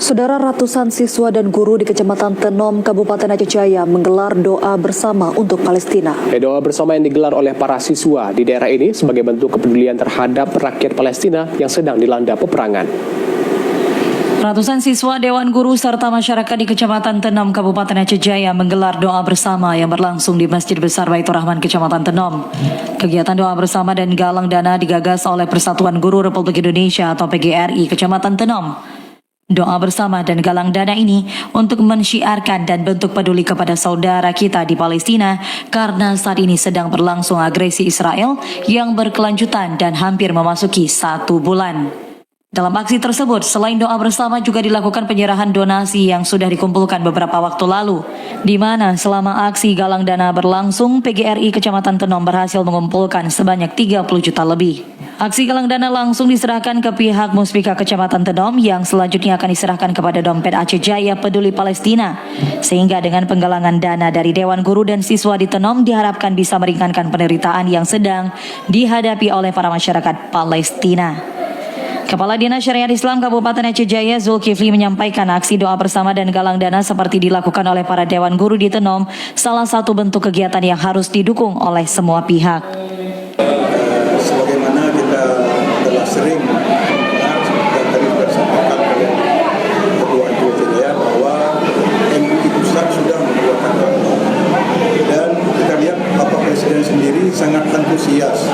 Saudara, ratusan siswa dan guru di Kecamatan Tenom, Kabupaten Aceh Jaya menggelar doa bersama untuk Palestina. Doa bersama yang digelar oleh para siswa di daerah ini sebagai bentuk kepedulian terhadap rakyat Palestina yang sedang dilanda peperangan. Ratusan siswa, Dewan Guru, serta masyarakat di Kecamatan Tenom, Kabupaten Aceh Jaya menggelar doa bersama yang berlangsung di Masjid Besar Baitur Rahman, Kecamatan Tenom. Kegiatan doa bersama dan galang dana digagas oleh Persatuan Guru Republik Indonesia atau PGRI Kecamatan Tenom. Doa bersama dan galang dana ini untuk mensyiarkan dan bentuk peduli kepada saudara kita di Palestina karena saat ini sedang berlangsung agresi Israel yang berkelanjutan dan hampir memasuki 1 bulan. Dalam aksi tersebut, selain doa bersama juga dilakukan penyerahan donasi yang sudah dikumpulkan beberapa waktu lalu, di mana selama aksi galang dana berlangsung, PGRI Kecamatan Tenom berhasil mengumpulkan sebanyak 30 juta lebih. Aksi galang dana langsung diserahkan ke pihak Muspika Kecamatan Tenom yang selanjutnya akan diserahkan kepada Dompet Aceh Jaya Peduli Palestina. Sehingga dengan penggalangan dana dari Dewan Guru dan siswa di Tenom diharapkan bisa meringankan penderitaan yang sedang dihadapi oleh para masyarakat Palestina. Kepala Dinas Syariat Islam Kabupaten Aceh Jaya Zulkifli menyampaikan aksi doa bersama dan galang dana seperti dilakukan oleh para Dewan Guru di Tenom salah satu bentuk kegiatan yang harus didukung oleh semua pihak. Sebagaimana kita telah sering mendengar dan tadi sudah disampaikan oleh Ketua Aceh Jaya bahwa MUI pusat sudah mengeluarkan bantuan dan kita lihat Bapak Presiden sendiri sangat antusias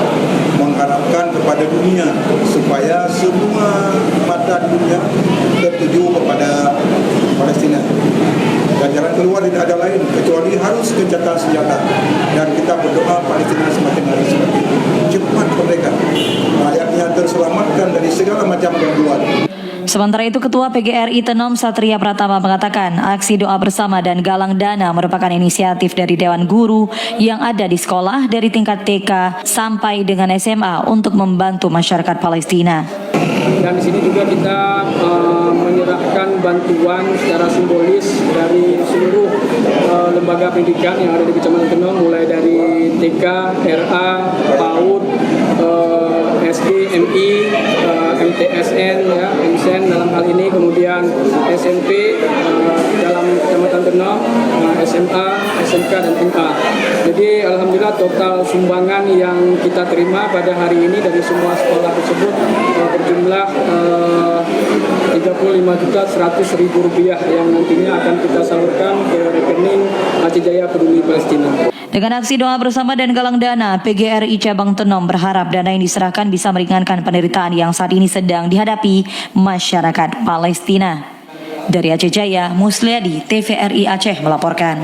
mengharapkan kepada dunia supaya semua mata dunia tertuju kepada Palestina. Dan jalan keluar tidak ada lain kecuali harus gencatan senjata. Dan kita berdoa Palestina semakin hari seperti itu. Cepat mereka, rakyatnya terselamatkan dari segala macam gangguan. Sementara itu, Ketua PGRI Tenom Satria Pratama mengatakan aksi doa bersama dan galang dana merupakan inisiatif dari Dewan Guru yang ada di sekolah dari tingkat TK sampai dengan SMA untuk membantu masyarakat Palestina. Dan di sini juga kita menyerahkan bantuan secara simbolis dari seluruh lembaga pendidikan yang ada di Kecamatan Tenom, mulai dari TK, RA, PAUD, SD, MI, MTSN, ya, MSN dalam hal ini, kemudian SMP dalam Kecamatan Tenom, SMA, SMK, dan MA. Jadi alhamdulillah total sumbangan yang kita terima pada hari ini dari semua sekolah tersebut berjumlah 35.100.000 rupiah yang nantinya akan kita salurkan ke rekening Aceh Jaya Peduli Palestina. Dengan aksi doa bersama dan galang dana, PGRI Cabang Tenom berharap dana yang diserahkan bisa meringankan penderitaan yang saat ini sedang dihadapi masyarakat Palestina. Dari Aceh Jaya, Musliadi, TVRI Aceh melaporkan.